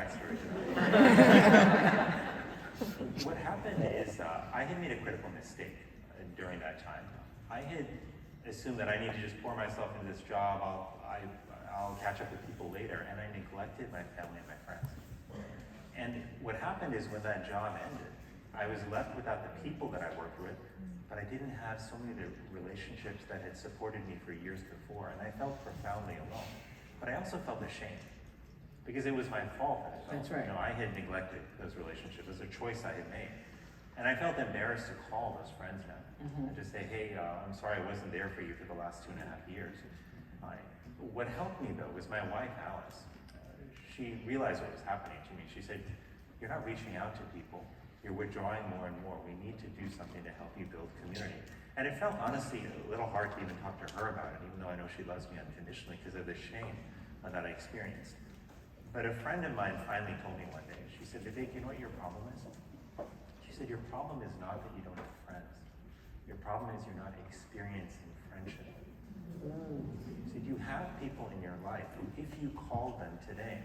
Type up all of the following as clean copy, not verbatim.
backstory to that. What happened is I had made a critical mistake during that time. I had assumed that I need to just pour myself into this job, I'll catch up with people later, and I neglected my family and my friends. And what happened is when that job ended, I was left without the people that I worked with, but I didn't have so many of the relationships that had supported me for years before, and I felt profoundly alone. But I also felt ashamed, because it was my fault that I felt. That's right. You know, I had neglected those relationships. It was a choice I had made. And I felt embarrassed to call those friends now, and to say, hey, I'm sorry I wasn't there for you for the last 2.5 years. What helped me though was my wife, Alice. She realized what was happening to me. She said, you're not reaching out to people, you're withdrawing more and more. We need to do something to help you build community. And it felt honestly a little hard to even talk to her about it, even though I know she loves me unconditionally because of the shame that I experienced. But a friend of mine finally told me one day, she said, Vivek, you know what your problem is? She said, your problem is not that you don't have friends. Your problem is you're not experiencing friendship. She said, you have people in your life who, if you called them today,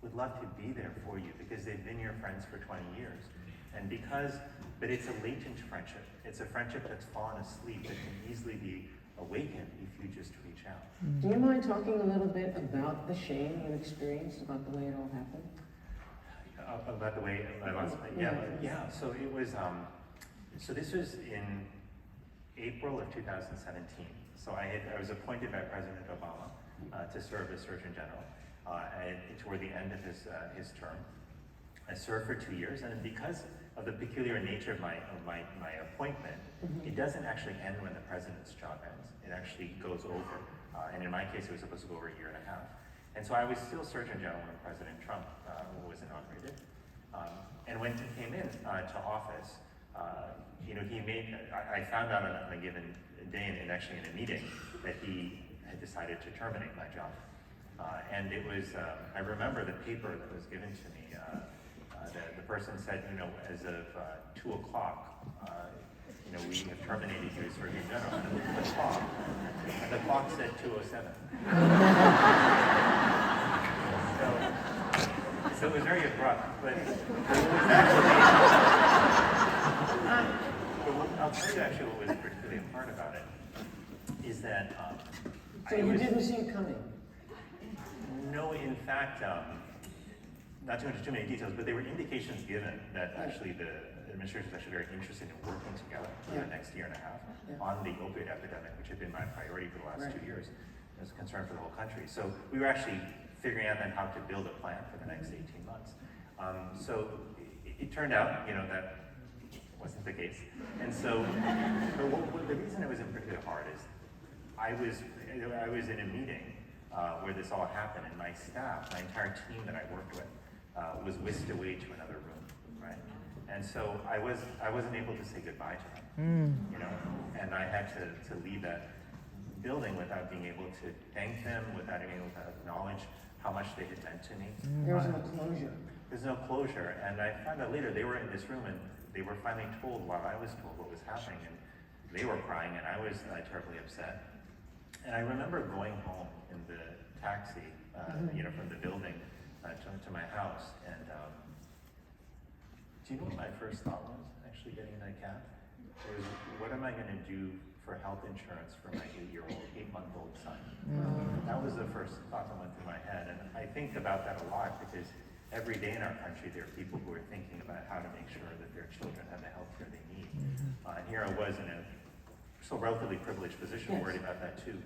would love to be there for you because they've been your friends for 20 years. But it's a latent friendship. It's a friendship that's fallen asleep that can easily be awakened if you just reach out. Do you mind talking a little bit about the shame you experienced, about the way it all happened? About the way I lost my, yeah. So it was, so this was in April of 2017. So I was appointed by President Obama to serve as Surgeon General toward the end of his term. I served for 2 years, and because of the peculiar nature of my appointment, it doesn't actually end when the president's job ends. It actually goes over, and in my case, it was supposed to go over 1.5 years. And so I was still Surgeon General when President Trump was inaugurated. And when he came in to office, I found out on a given day, and actually in a meeting, that he had decided to terminate my job. And it was, I remember the paper that was given to me. The person said, as of 2 o'clock, we have terminated you as Surgeon General. And I looked at the clock, and the clock said 2:07. So it was very abrupt, but it was actually, I'll tell you actually what was particularly hard about it, is that So you didn't see it coming? No, in fact, not to go into too many details, but there were indications given that actually the administration was actually very interested in working together for the next 1.5 years on the opioid epidemic, which had been my priority for the last 2 years. It was a concern for the whole country. So we were actually figuring out then how to build a plan for the next 18 months. So it turned out, that wasn't the case. And so the reason it was particularly hard is I was in a meeting where this all happened, and my staff, my entire team that I worked with, was whisked away to another room, right? And so I wasn't able to say goodbye to them, and I had to leave that building without being able to thank them, without being able to acknowledge how much they had meant to me. There was no closure. There's no closure, and I found out later they were in this room, and they were finally told while I was told what was happening, and they were crying, and I was terribly upset. And I remember going home in the taxi, from the building to my house, and do you know what my first thought was, actually getting in that cab? It was, what am I going to do for health insurance for my 8-month-old son? That was the first thought that went through my head, and I think about that a lot because every day in our country there are people who are thinking about how to make sure that their children have the health care they need. And here I was in a still relatively privileged position, worried about that too.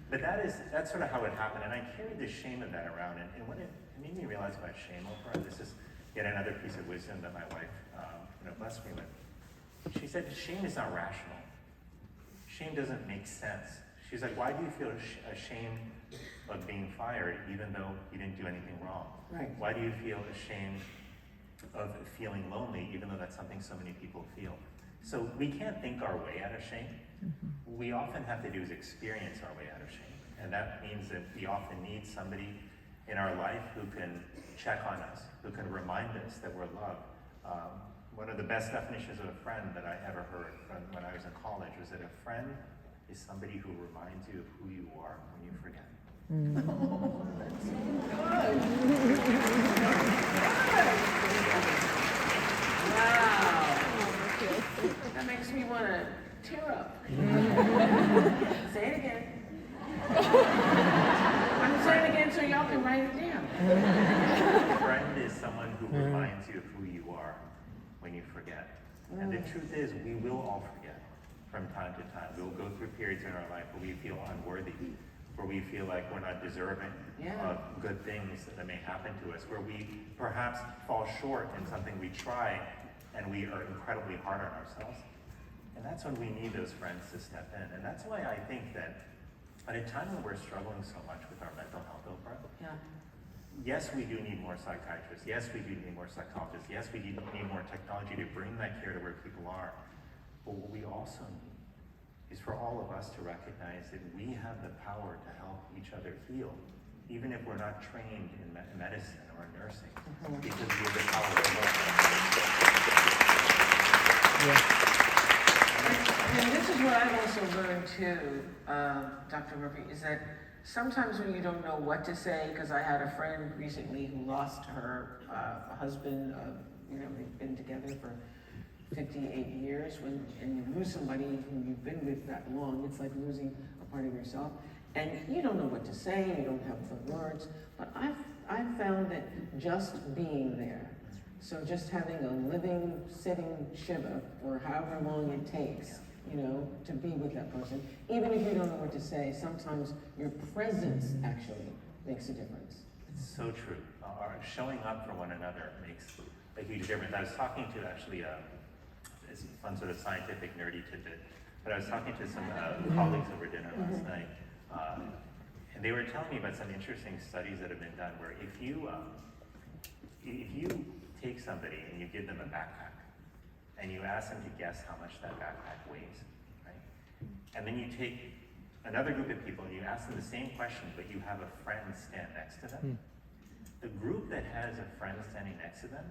But that's sort of how it happened, and I carried the shame of that around, and when it made me realize about shame, Oprah, this is yet another piece of wisdom that my wife blessed me with. She said, shame is not rational. Shame doesn't make sense. She's like, why do you feel ashamed of being fired even though you didn't do anything wrong? Right. Why do you feel ashamed of feeling lonely even though that's something so many people feel? So we can't think our way out of shame. What we often have to do is experience our way out of shame. And that means that we often need somebody in our life who can check on us, who can remind us that we're loved. One of the best definitions of a friend that I ever heard from when I was in college was that a friend is somebody who reminds you of who you are when you forget. Oh, that's so good. friend is someone who reminds you of who you are when you forget. And the truth is, we will all forget from time to time. We'll go through periods in our life where we feel unworthy, where we feel like we're not deserving of good things that may happen to us, where we perhaps fall short in something we try and we are incredibly hard on ourselves. And that's when we need those friends to step in. And that's why I think that at a time when we're struggling so much with our mental health, Oprah, yes, we do need more psychiatrists. Yes, we do need more psychologists. Yes, we do need more technology to bring that care to where people are. But what we also need is for all of us to recognize that we have the power to help each other heal, even if we're not trained in medicine or nursing, because we have the power to love. And this is what I've also learned too, Dr. Murphy, is that sometimes when you don't know what to say, because I had a friend recently who lost her husband, they've been together for 58 years, and you lose somebody who you've been with that long, it's like losing a part of yourself, and you don't know what to say, you don't have the words, but I've found that just being there, so just having a living, sitting Shiva for however long it takes, to be with that person, even if you don't know what to say, sometimes your presence actually makes a difference. It's so true. Showing up for one another makes a huge difference. I was talking to actually it's a fun sort of scientific nerdy tidbit, but I was talking to some colleagues over dinner last night, and they were telling me about some interesting studies that have been done where if you take somebody and you give them a backpack, and you ask them to guess how much that backpack weighs, right? And then you take another group of people and you ask them the same question, but you have a friend stand next to them. The group that has a friend standing next to them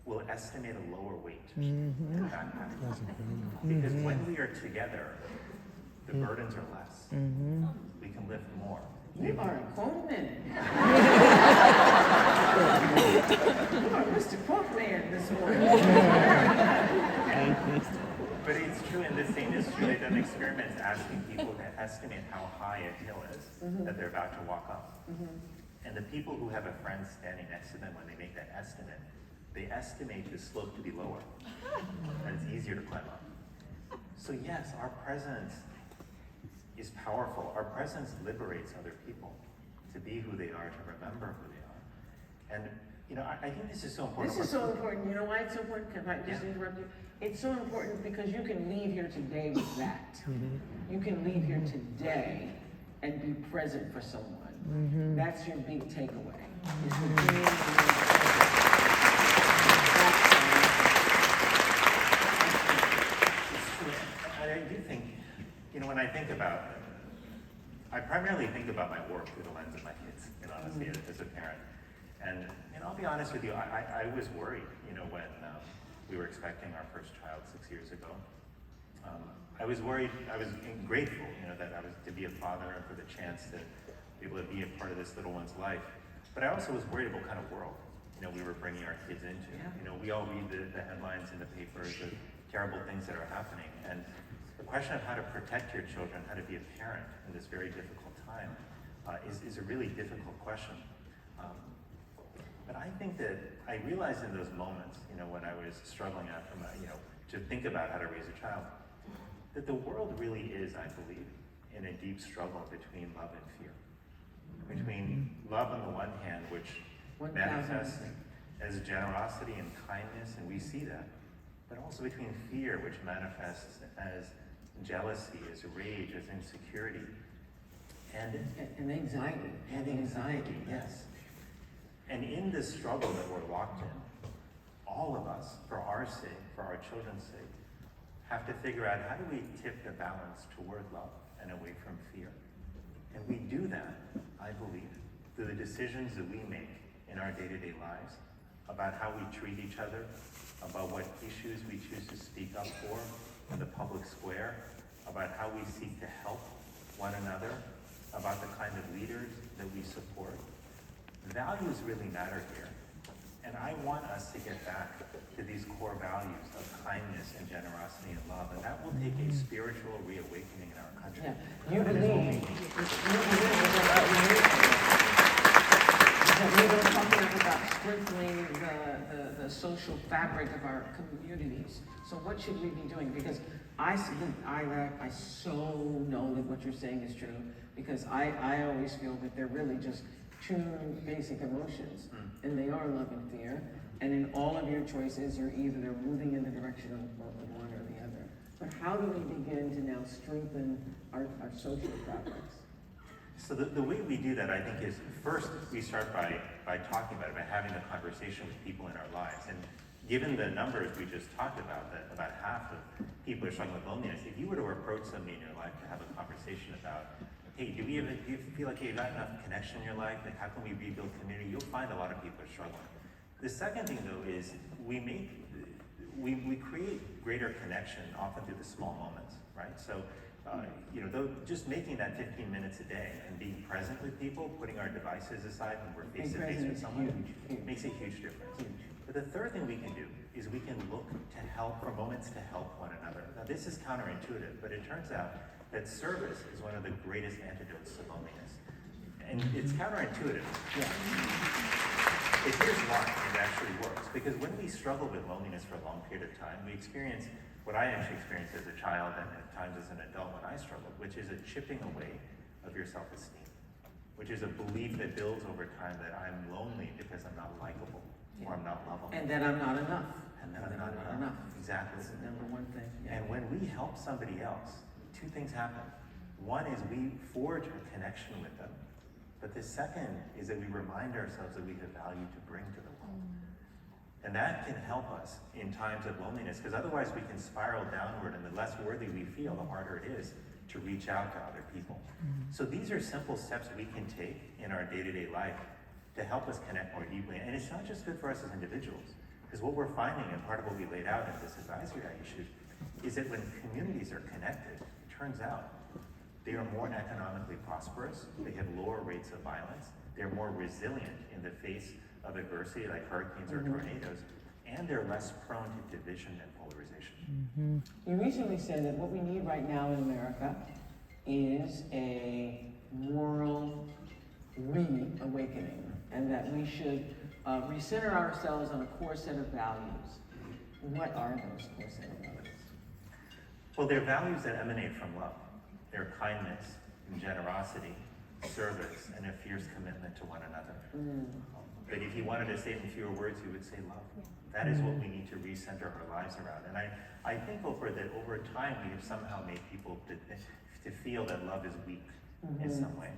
will estimate a lower weight in the backpack. Because when we are together, the burdens are less. We can lift more. You are a quote man. You are Mr. Quote Man this morning. But it's true, and the same is true. They've done experiments asking people to estimate how high a hill is that they're about to walk up. And the people who have a friend standing next to them, when they make that estimate, they estimate the slope to be lower, and it's easier to climb up. So yes, our presence is powerful. Our presence liberates other people to be who they are, to remember who they are. And I think this is so important. This is so important. You know why it's so important? Can I just interrupt you? It's so important because you can leave here today with that. You can leave here today and be present for someone. That's your big takeaway. Is the being I do think, when I think about, I primarily think about my work through the lens of my kids, honestly, as a parent. And I'll be honest with you, I was worried, when we were expecting our first child 6 years ago. I was worried, I was grateful, that I was to be a father and for the chance to be able to be a part of this little one's life. But I also was worried about what kind of world, we were bringing our kids into. We all read the headlines in the papers of terrible things that are happening. And the question of how to protect your children, how to be a parent in this very difficult time, is a really difficult question. But I think that I realized in those moments, when I was struggling after to think about how to raise a child, that the world really is, I believe, in a deep struggle between love and fear. Between love on the one hand, which manifests as generosity and kindness, and we see that, but also between fear, which manifests as jealousy, as rage, as insecurity, and anxiety. And anxiety, yes. And in this struggle that we're locked in, all of us, for our sake, for our children's sake, have to figure out how do we tip the balance toward love and away from fear. And we do that, I believe, through the decisions that we make in our day-to-day lives about how we treat each other, about what issues we choose to speak up for in the public square, about how we seek to help one another, about the kind of leaders that we support. Values really matter here. And I want us to get back to these core values of kindness and generosity and love. And that will take a spiritual reawakening in our country. Yeah. You believe that we were talking about strengthening social fabric of our communities. So what should we be doing? Because I so know that what you're saying is true, because I always feel that they're really just two basic emotions, and they are love and fear. And in all of your choices, you're either moving in the direction of one or the other. But how do we begin to now strengthen our social fabrics? So the way we do that, I think, is first we start by talking about it, by having a conversation with people in our lives. And given the numbers we just talked about, that about half of people are struggling with loneliness, if you were to approach somebody in your life to have a conversation about, hey, do you feel like you've got enough connection in your life? Like, how can we rebuild community? You'll find a lot of people are struggling. The second thing, though, is we create greater connection often through the small moments, right? So, just making that 15 minutes a day and being present with people, putting our devices aside when we're face to face with someone, makes a huge difference. But the third thing we can do is we can look to help, for moments to help one another. Now, this is counterintuitive, but it turns out that service is one of the greatest antidotes to loneliness. And it's counterintuitive. But here's why it actually works. Because when we struggle with loneliness for a long period of time, we experience what I actually experienced as a child and at times as an adult when I struggled, which is a chipping away of your self-esteem, which is a belief that builds over time that I'm lonely because I'm not likable or I'm not lovable. And that I'm not enough. And that I'm not enough. Exactly. That's the number one thing. And when we help somebody else, two things happen. One is we forge a connection with them. But the second is that we remind ourselves that we have value to bring to the world. And that can help us in times of loneliness, because otherwise we can spiral downward, and the less worthy we feel, the harder it is to reach out to other people. So these are simple steps we can take in our day-to-day life to help us connect more deeply. And it's not just good for us as individuals, because what we're finding, and part of what we laid out in this advisory I issued, is that when communities are connected, it turns out they are more economically prosperous, they have lower rates of violence, they're more resilient in the face of adversity like hurricanes or tornadoes, and they're less prone to division and polarization. You recently said that what we need right now in America is a moral reawakening, and that we should recenter ourselves on a core set of values. What are those core set of values? Well, they're values that emanate from love. They're kindness and generosity, service, and a fierce commitment to one another. But if you wanted to say it in fewer words, you would say love. That is what we need to recenter our lives around. And I think that over time we have somehow made people to feel that love is weak in some way.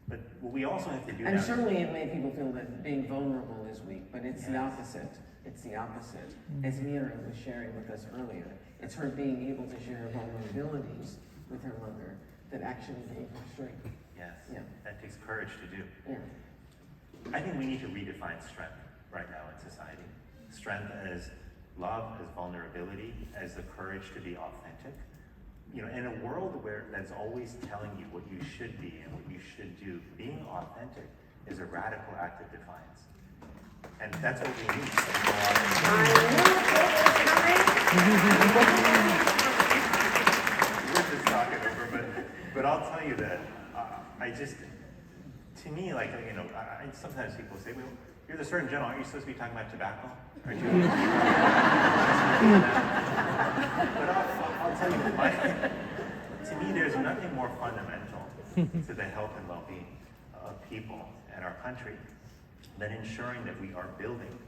But what we also have to do and now, certainly it made people feel that being vulnerable is weak, but it's the opposite. It's the opposite. As Mira was sharing with us earlier, it's her being able to share her vulnerabilities with her mother that actually gave her strength. Yes, that takes courage to do. Yeah. I think we need to redefine strength right now in society. Strength as love, as vulnerability, as the courage to be authentic. In a world where that's always telling you what you should be and what you should do, being authentic is a radical act of defiance. And that's what we need. We're just talking over, but I'll tell you that to me, sometimes people say, well, you're the Surgeon General, aren't you supposed to be talking about tobacco? Aren't you? But I'll tell you, to me, there's nothing more fundamental to the health and well-being of people and our country than ensuring that we are building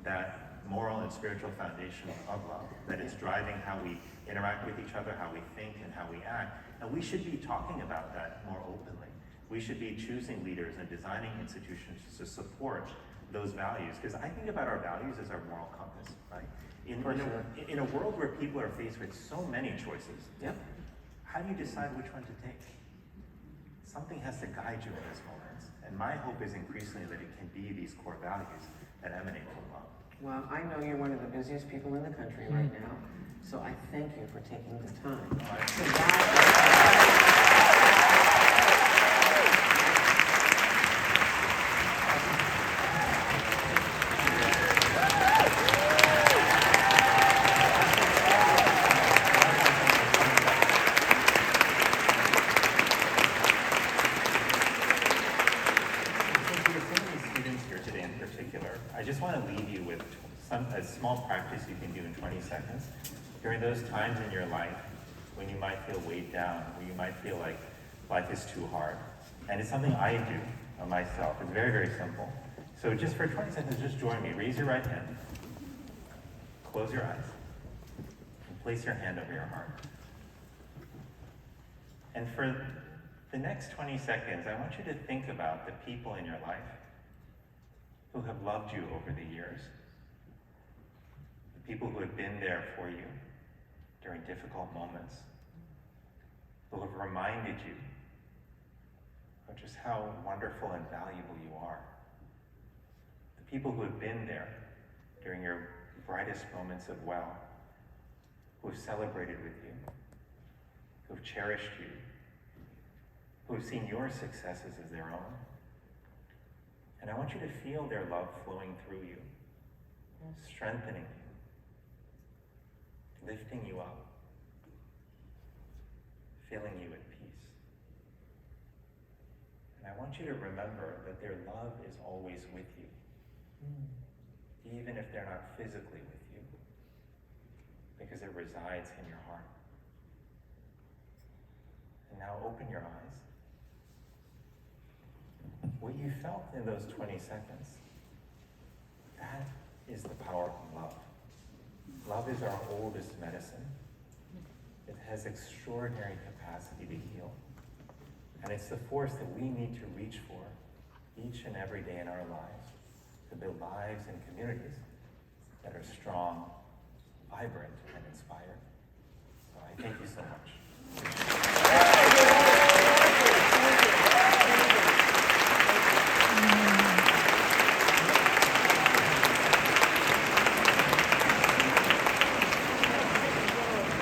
that moral and spiritual foundation of love, that is driving how we interact with each other, how we think, and how we act. And we should be talking about that more openly. We should be choosing leaders and designing institutions to support those values, because I think about our values as our moral compass, right? In a world where people are faced with so many choices, how do you decide which one to take? Something has to guide you in those moments. And my hope is increasingly that it can be these core values that emanate from love. Well, I know you're one of the busiest people in the country right now, so I thank you for taking the time. a small practice you can do in 20 seconds. During those times in your life when you might feel weighed down, when you might feel like life is too hard. And it's something I do myself. It's very, very simple. So just for 20 seconds, just join me. Raise your right hand. Close your eyes. And place your hand over your heart. And for the next 20 seconds, I want you to think about the people in your life who have loved you over the years. The people who have been there for you during difficult moments. Who have reminded you of just how wonderful and valuable you are. The people who have been there during your brightest moments of well, who have celebrated with you, who have cherished you, who have seen your successes as their own. And I want you to feel their love flowing through you, strengthening you, lifting you up, filling you at peace. And I want you to remember that their love is always with you, even if they're not physically with you, because it resides in your heart. And now open your eyes. What you felt in those 20 seconds, that is the power of love. Love is our oldest medicine. It has extraordinary capacity to heal. And it's the force that we need to reach for each and every day in our lives to build lives and communities that are strong, vibrant, and inspired. So I thank you so much.